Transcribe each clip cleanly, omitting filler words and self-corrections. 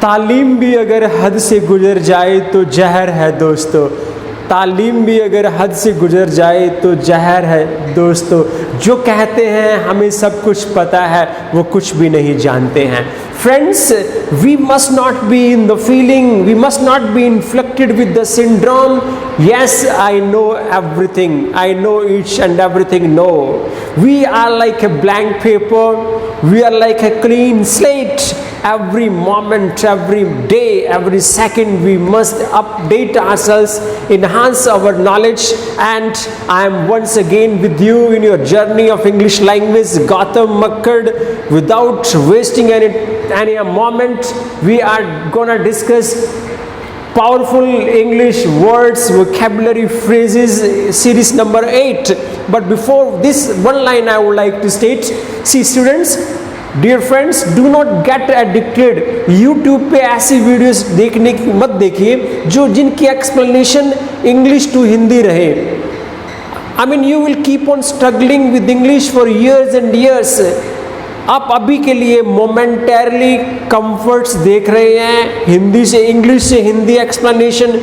तालीम भी अगर हद से गुजर जाए तो जहर है दोस्तों, तालीम भी अगर हद से गुजर जाए तो जहर है दोस्तों। जो कहते हैं हमें सब कुछ पता है, वो कुछ भी नहीं जानते हैं। Friends, we must not be in the feeling, we must not be inflicted with the syndrome, yes I know everything, I know each and everything. No, we are like a blank paper, we are like a clean slate. Every moment, every day, every second we must update ourselves, enhance our knowledge. And I am once again with you in your journey of English language, Gautam Makkad. Without wasting any moment, we are gonna discuss powerful English words, vocabulary, phrases, series number 8. But before this one line I would like to state, see students, dear friends, do not get addicted. YouTube पे ऐसी videos देखने की मत देखिए जो जिनकी explanation English to Hindi रहे। I mean you will keep on struggling with English for years and years. आप अभी के लिए मोमेंटरली कंफर्ट्स देख रहे हैं, हिंदी से इंग्लिश से Hindi explanation,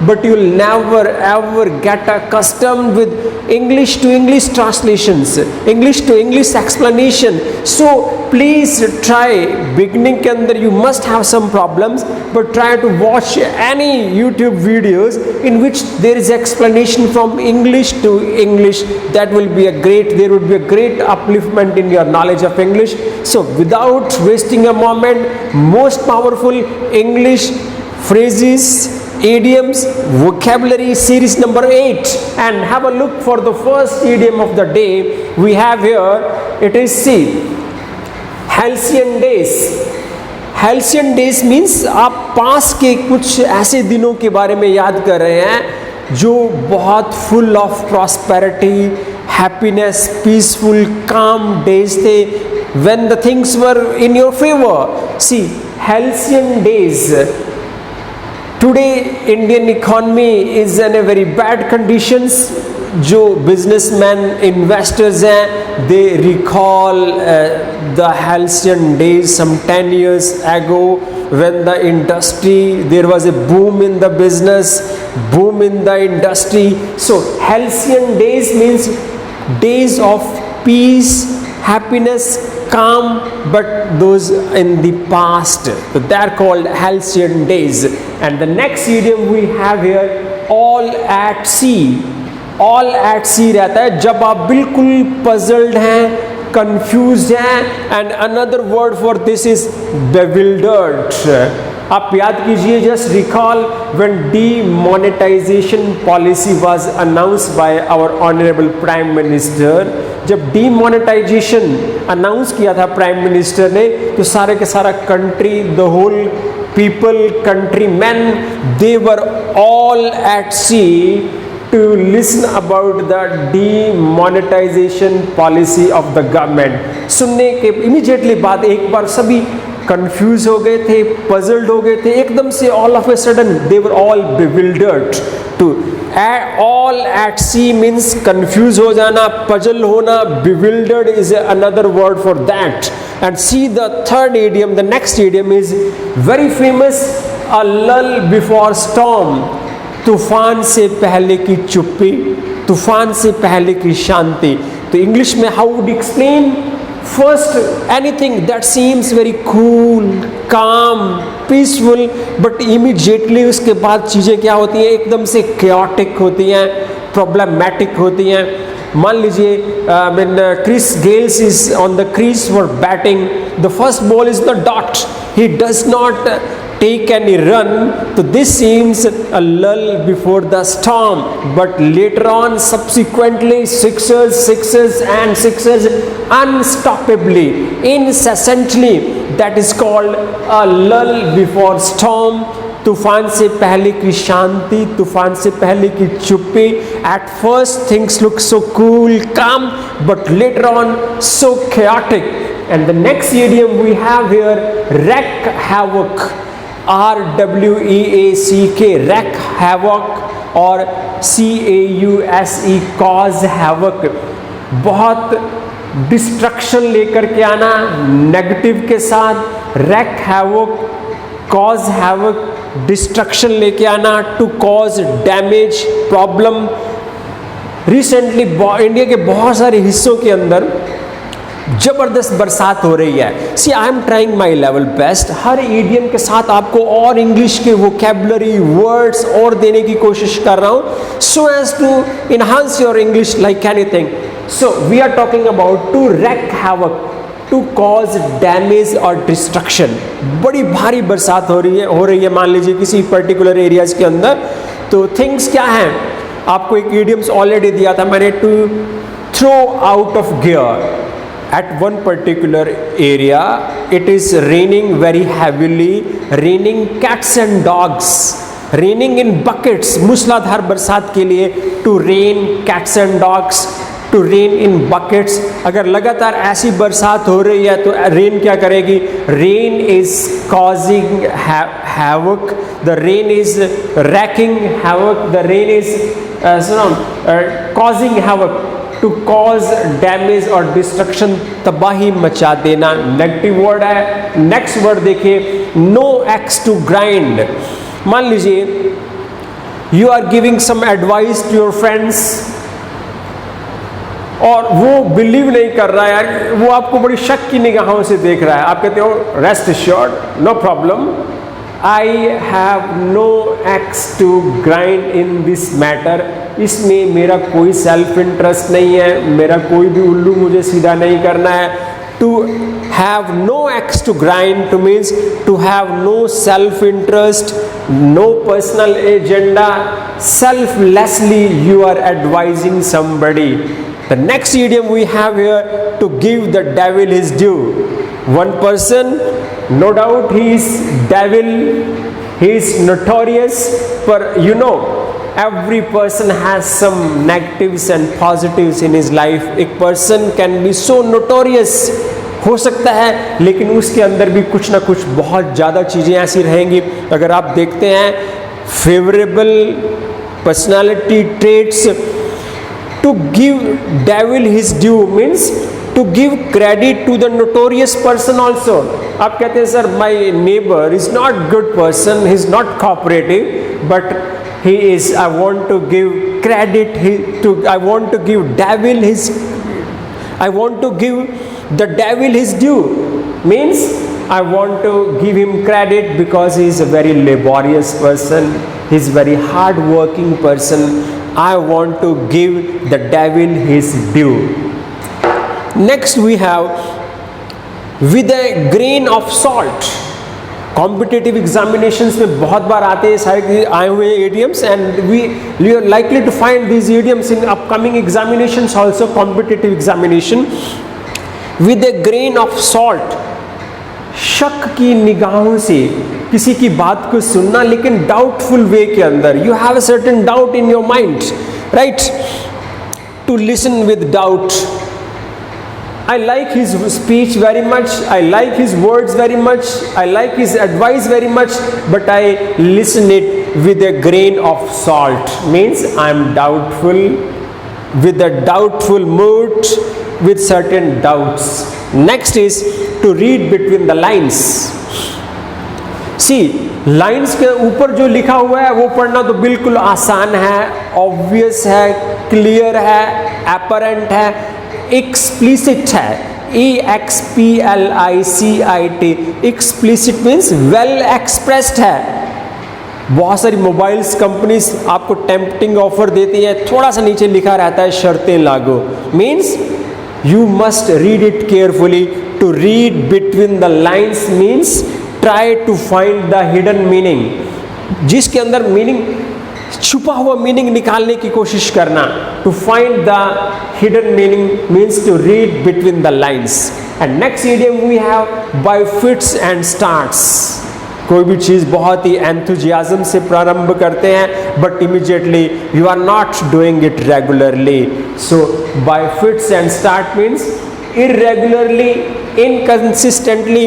but you'll never ever get accustomed with English to English translations, English to English explanation. So please try, beginning के अंदर you must have some problems, but try to watch any YouTube videos in which there is explanation from English to English. That will be there would be a great upliftment in your knowledge of English. So without wasting a moment, most powerful English phrases, idioms, vocabulary, series number 8, and have a look for the first idiom of the day we have here. It is see, halcyon days. halcyon days means आप पास के कुछ ऐसे दिनों के बारे में याद कर रहे हैं जो बहुत full of prosperity, happiness, peaceful, calm days थे, when the things were in your favor. See, halcyon days. Today Indian economy is in a very bad conditions. जो businessmen, investors हैं, they recall the halcyon days some 10 years ago when the industry, there was a boom in the business, boom in the industry. So halcyon days means days of peace, happiness, calm, but those in the past. So they are called halcyon days. And the next idiom we have here, all at sea. All at sea रहता है जब आप बिल्कुल puzzled हैं, confused हैं, and another word for this is bewildered. आप याद कीजिए, just recall when demonetization policy was announced by our honorable prime minister. जब demonetization अनाउंस किया था प्राइम मिनिस्टर ने, तो सारे के सारा country, the whole people, countrymen, they were all at sea to listen about the demonetization policy of the government. सुनने के immediately बाद एक बार सभी कंफ्यूज हो गए थे, पजल्ड हो गए थे, एकदम से all of a sudden they were all bewildered. To all at sea means confuse हो जाना, पजल होना. bewildered is another word for that. And see the third idiom, the next idiom is very famous, a lull before storm. तूफान से पहले की चुप्पी, तूफान से पहले की शांति. तो इंग्लिश में how would explain? First, anything that seems very cool, calm, peaceful, but immediately उसके बाद चीज़ें क्या होती हैं, एकदम से chaotic होती हैं, problematic होती हैं. मान लीजिए when Chris Gayle is on the crease for batting, the first ball is the dot, he does not take any run, so this seems a lull before the storm, but later on subsequently sixes and sixes unstoppably, incessantly. That is called a lull before storm. तूफान से पहले की शांति, तूफान से पहले की चुप्पी. At first things look so cool, calm, but later on so chaotic. And the next idiom we have here, wreak havoc. RWEACK, wreak havoc, और CAUSE, cause havoc. बहुत डिस्ट्रक्शन लेकर के आना, नेगेटिव के साथ. wreak havoc, cause havoc, destruction लेके आना, to cause damage, problem. Recently India के बहुत सारे हिस्सों के अंदर जबरदस्त बरसात हो रही है। See I am trying my level best, हर इडियम के साथ आपको और इंग्लिश के वोकेबलरी वर्ड्स और देने की कोशिश कर रहा हूं, so as to enhance your English like anything. So we are talking about to wreak havoc, to cause damage और डिस्ट्रक्शन। बड़ी भारी बरसात हो रही है मान लीजिए किसी पर्टिकुलर एरियाज के अंदर, तो थिंग्स क्या हैं, आपको एक इडियम्स ऑलरेडी दिया था मैंने, to throw out of gear. At one particular area, it is raining very heavily, raining cats and dogs, raining in buckets, मूसलाधार बरसात के लिए to rain cats and dogs, to rain in buckets। अगर लगातार ऐसी बरसात हो रही है तो रेन क्या करेगी, rain is causing havoc, the rain is wreaking havoc, the rain is causing havoc, to cause damage और डिस्ट्रक्शन, तबाही मचा देना, नेगेटिव वर्ड है। नेक्स्ट वर्ड देखिए, नो एक्स टू ग्राइंड। मान लीजिए you are giving some advice to your friends और वो बिलीव नहीं कर रहा है यार, वो आपको बड़ी शक की निगाहों से देख रहा है। आप कहते हो rest assured, no problem, I have no axe to grind in this matter, इसमें मेरा कोई सेल्फ इंटरेस्ट नहीं है, मेरा कोई भी उल्लू मुझे सीधा नहीं करना है। To have no axe to grind to means to have no self interest, no personal agenda, selflessly you are advising somebody। The next idiom we have here, to give the devil his due। One person, no doubt he is devil, he is notorious, but you know every person has some negatives and positives in his life। एक person can be so notorious हो सकता है, लेकिन उसके अंदर भी कुछ ना कुछ बहुत ज़्यादा चीज़ें ऐसी रहेंगी। अगर आप देखते हैं favourable personality traits, to give devil his due means to give credit to the notorious person also। आप कहते हैं sir my neighbor is not good person, he is not cooperative, but he is, I want to give credit I want to give the devil his due means I want to give him credit because he is a very laborious person, he is very hard working person, I want to give the devil his due। Next we have with a grain of salt। Competitive examinations में बहुत बार आते हैं सारे आए हुए idioms, and we are likely to find these idioms in upcoming examinations also, competitive examination. With a grain of salt, शक की निगाहों से किसी की बात को सुनना, लेकिन डाउटफुल वे के अंदर, you have a certain doubt in your mind, right, to listen with doubt. I like his speech very much, I like his words very much, I like his advice very much, but I listen it with a grain of salt, means I am doubtful, with a doubtful mood, with certain doubts। Next is to read between the lines। See, lines के ऊपर जो लिखा हुआ है वो पढ़ना तो बिल्कुल आसान है, ऑब्वियस है, क्लियर है, अपरेंट है, एक्सप्लिसिट है, EXPLICIT, explicit means well expressed है। बहुत सारी मोबाइल्स कंपनीज आपको टेम्पटिंग ऑफर देती है, थोड़ा सा नीचे लिखा रहता है शर्तें लागू, means you must read it carefully. To read between the lines means try to find the hidden meaning, जिसके अंदर मीनिंग, छुपा हुआ मीनिंग निकालने की कोशिश करना। To find the hidden meaning means to read between the lines. And next idiom we have by fits and starts. कोई भी चीज़ बहुत ही एंथुजियाज्म से प्रारंभ करते हैं, but immediately you are not doing it regularly. So by fits and start means irregularly, inconsistently,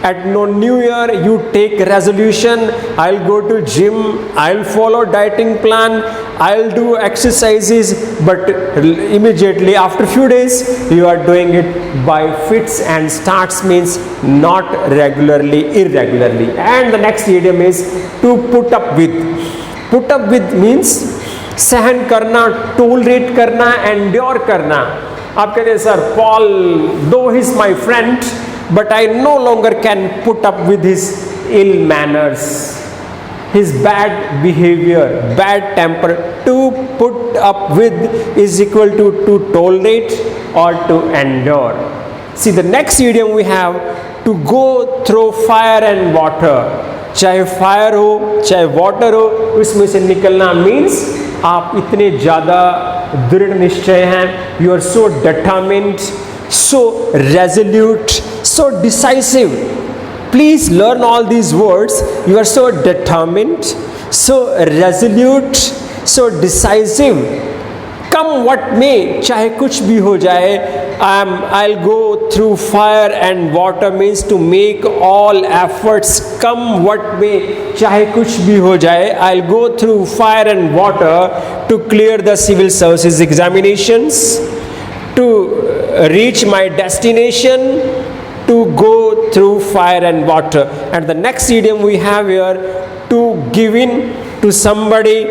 At no New Year, you take resolution. I'll go to gym. I'll follow dieting plan. I'll do exercises. But immediately after few days, you are doing it by fits and starts, means not regularly, irregularly. And the next idiom is to put up with. Put up with means सहन करना, tolerate करना, endure करना. आप कहते हैं sir Paul दो he is my friend but I no longer can put up with his ill manners, his bad behavior, bad temper. To put up with is equal to tolerate or to endure. See, the next idiom we have, to go through fire and water. चाहे fire हो चाहे water हो, उसमें से निकलना means आप इतने ज़्यादा दृढ़ निश्चय हैं. You are so determined, so resolute, so decisive. Please learn all these words. You are so determined, so resolute, so decisive. Come what may, चाहे कुछ भी हो जाए. I'll go through fire and water means to make all efforts. Come what may, चाहे कुछ भी हो जाए. I'll go through fire and water to clear the civil services examinations, to reach my destination, to go through fire and water. And the next idiom we have here, to give in to somebody,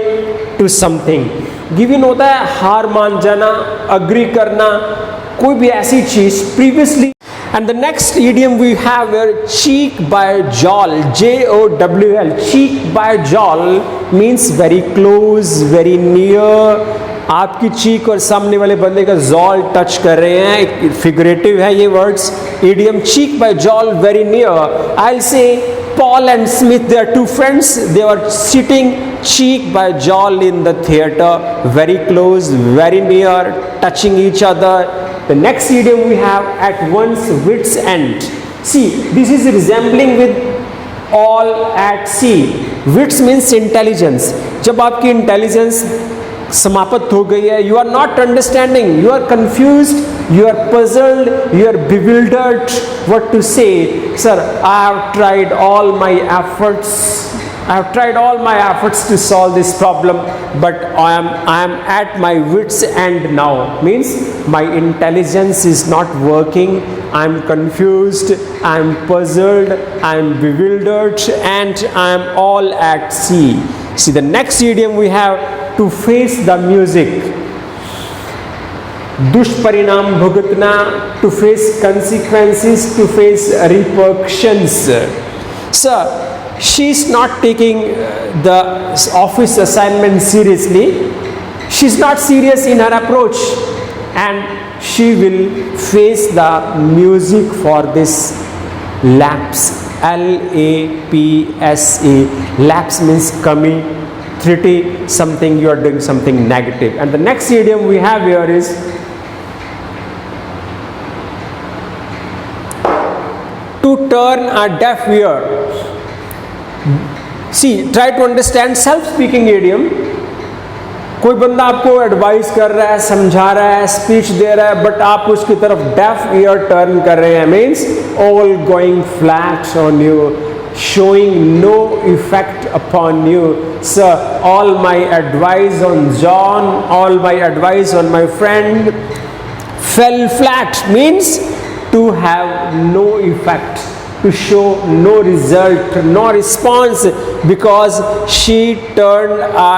to something. Give in होता है हार मान जाना, agree करना, कोई भी ऐसी चीज previously. And the next idiom we have here, cheek by jowl, Jowl. Cheek by jowl means very close, very near. आपकी चीक और सामने वाले बंदे का जॉल टच कर रहे हैं. फिगरेटिव है ये words. Idiom cheek by jowl, very near. I will say Paul and Smith, they are two friends. They were sitting cheek by jowl in the theater, very close, very near, touching each other. The next idiom we have, at one's wit's end. See, this is resembling with all at sea. Wits means intelligence. जब आपकी intelligence समाप्त हो गई है, you are not understanding, you are confused, you are puzzled, you are bewildered what to say. Sir, I have tried all my efforts to solve this problem, but I am at my wit's end now. Means my intelligence is not working, I am confused, I am puzzled, I am bewildered, and I am all at sea. See, the next idiom we have, to face the music. दुष्परिणाम भुगतना, to face consequences, to face repercussions. Sir, she is not taking the office assignment seriously. She is not serious in her approach, and she will face the music for this lapse. LAPSE. Lapse means coming. Something, you are doing something negative. And the next idiom we have here is to turn a deaf ear. See, try to understand self-speaking idiom. कोई बंदा आपको advice कर रहा है, समझा रहा है, speech दे रहा है, बट आप उसकी तरफ डेफ ईयर टर्न कर रहे हैं. Means all going flat on you, showing no effect upon you. Sir, all my advice on John, all my advice on my friend fell flat. Means to have no effect, to show no result, no response, because she turned a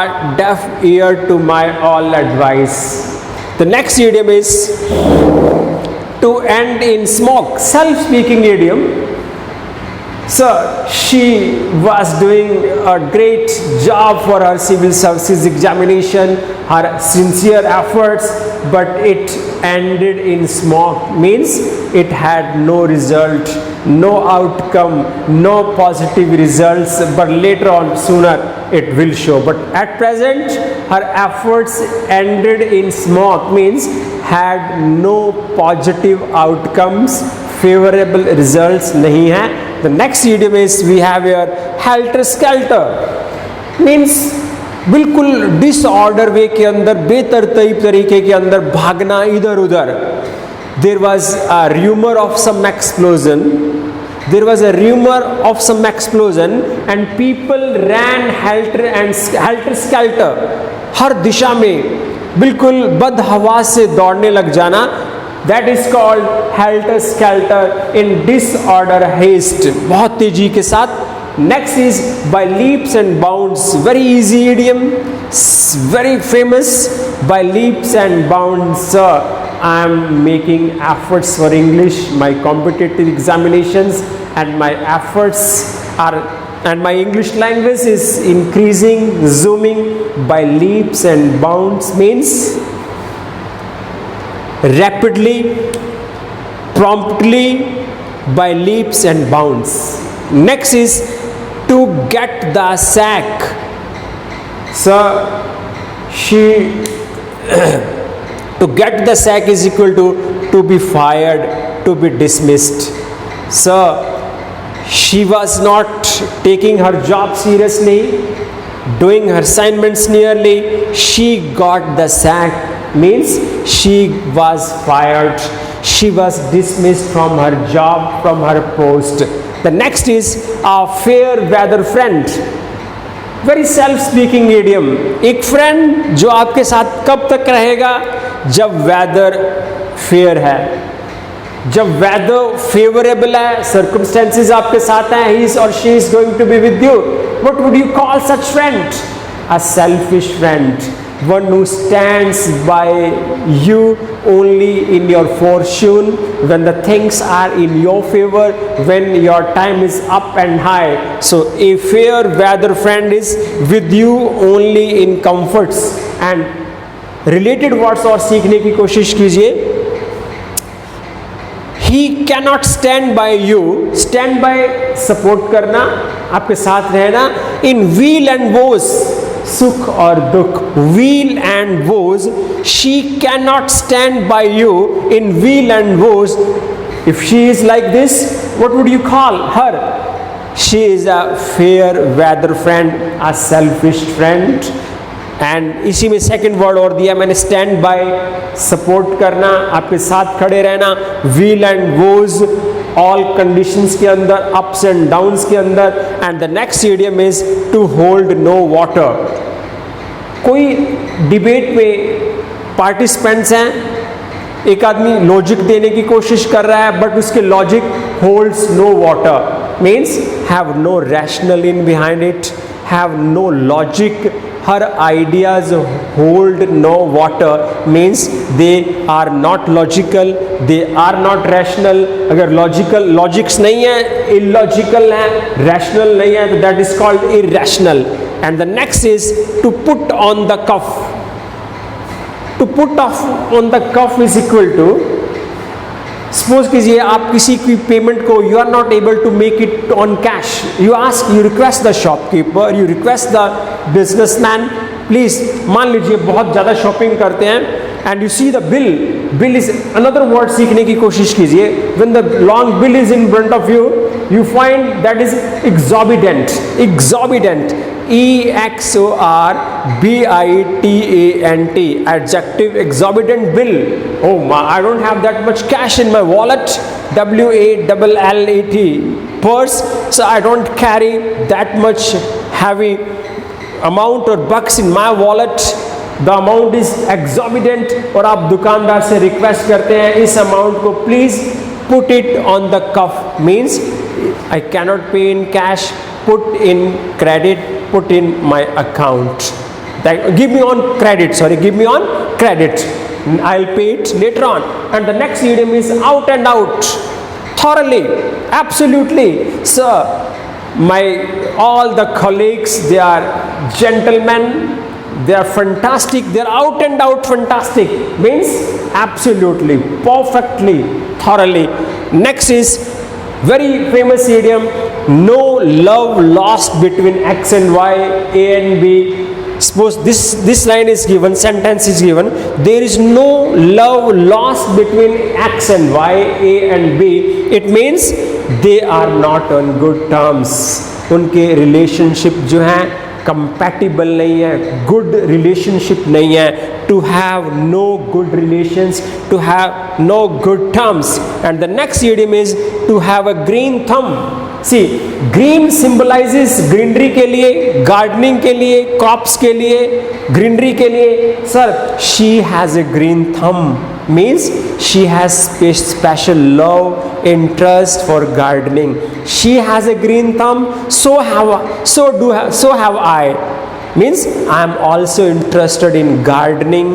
deaf ear to my all advice. The next idiom is to end in smoke. Self-speaking idiom. Sir, she was doing a great job for her civil services examination, her sincere efforts, but it ended in smoke. Means it had no result, no outcome, no positive results, but later on, sooner it will show. But at present, her efforts ended in smoke, means had no positive outcomes, favorable results नहीं है. The next idiom is we have here helter skelter. Means बिल्कुल disorder वे के अंदर, बेतरतीब तरीके के अंदर भागना इधर उधर. There was a rumor of some explosion, there was a rumor of some explosion and people ran helter skelter, हर दिशा में बिल्कुल बदहवास से दौड़ने लग जाना, that is called helter skelter, in disorder, haste, बहुत तेजी के साथ. Next is by leaps and bounds, very easy idiom, very famous, by leaps and bounds. Sir, I am making efforts for English, my competitive examinations, and my efforts are, and my English language is increasing, zooming. By leaps and bounds means rapidly, promptly, by leaps and bounds. Next is to get the sack. So she to get the sack is equal to be fired, to be dismissed. So she was not taking her job seriously, doing her assignments nearly. She got the sack means she was fired, she was dismissed from her job, from her post. The next is a fair weather friend, very self speaking idiom. एक friend जो आपके साथ कब तक रहेगा, जब weather fair है, जब weather favorable है, circumstances आपके साथ हैं, he is or she is going to be with you. What would you call such friend? A selfish friend, one who stands by you only in your fortune, when the things are in your favor, when your time is up and high. So a fair weather friend is with you only in comforts. And related words और सीखने की कोशिश कीजिए. He cannot stand by you, stand by support करना, आपके साथ रहना, in weal and woes, सुख और दुख, weal and woes. She cannot stand by you in weal and woes. If she is like this, what would you call her? She is a fair weather friend, a selfish friend. And इसी में second word और दिया मैंने, stand by, support करना, आपके साथ खड़े रहना, weal and woe, all conditions के अंदर, अप्स एंड डाउन्स के अंदर. And the next idiom is to hold no water. कोई डिबेट में पार्टिसिपेंट्स हैं, एक आदमी लॉजिक देने की कोशिश कर रहा है बट उसके logic holds no water, means have no rational in behind it, have no logic. Her ideas hold no water means they are not logical, they are not rational. अगर logics नहीं है, illogical है, rational नहीं है, तो that is called irrational. And the next is to put on the cuff. To put off on the cuff is equal to, suppose कीजिए आप किसी की पेमेंट को, you are not able to make it on cash, you ask, you request the shopkeeper, you request the businessman, please, मान लीजिए बहुत ज़्यादा shopping करते हैं and you see the bill, bill is another word सीखने की कोशिश कीजिए. When the long bill is in front of you, you find that is exorbitant, EXORBITANT, adjective, exorbitant bill. Oh my, I don't have that much cash in my wallet, WALLET, purse, so I don't carry that much heavy amount or bucks in my wallet. The amount is exorbitant. और आप दुकानदार से request करते हैं इस amount को please put it on the cuff, means I cannot pay in cash, put in credit, put in my account. Give me on credit, I'll pay it later on. And the next idiom is out and out, thoroughly, absolutely. Sir, all the colleagues, they are gentlemen, they are fantastic, they are out and out fantastic, means absolutely, perfectly, thoroughly. Next is very famous idiom, no love lost between X and Y, A and B. Suppose this line is given, sentence is given, there is no love lost between X and Y, A and B. It means they are not on good terms. उनके relationship जो हैं compatible नहीं है, good relationship नहीं है, to have no good relations, to have no good terms. And the next idiom is to have a green thumb. See, green symbolizes greenery के लिए, gardening के लिए, क्रॉप्स के लिए, ग्रीनरी के लिए. Sir, she has a green thumb means she has special love, interest for gardening. She has a green thumb, so have I. Means I am also interested in gardening.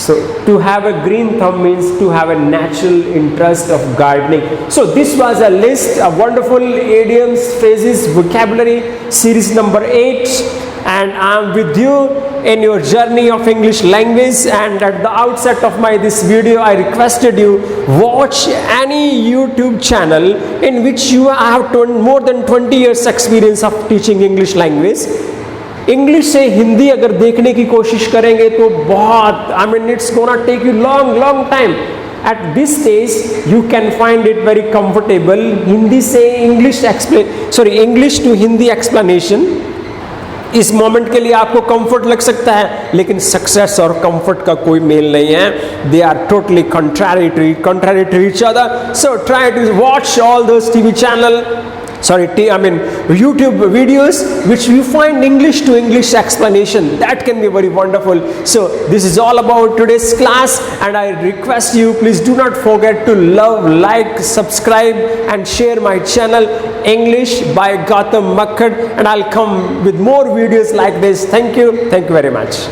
So to have a green thumb means to have a natural interest of gardening. So this was a list of wonderful idioms, phrases, vocabulary, series number 8. And I am with you in your journey of English language. And at the outset of this video, I requested you watch any YouTube channel in which you have more than 20 years experience of teaching English language. English से हिंदी अगर देखने की कोशिश करेंगे तो बहुत, I mean it's gonna take you long time. At this stage you can find it very comfortable. Hindi से English to Hindi explanation इस मोमेंट के लिए आपको कंफर्ट लग सकता है, लेकिन सक्सेस और कंफर्ट का कोई मेल नहीं है. They are totally contrary to each other. So try to watch all those TV channel, YouTube videos which you find English to English explanation. That can be very wonderful. So this is all about today's class, and I request you, please do not forget to love, like, subscribe and share my channel English by Gautam Makkad, and I'll come with more videos like this. Thank you very much.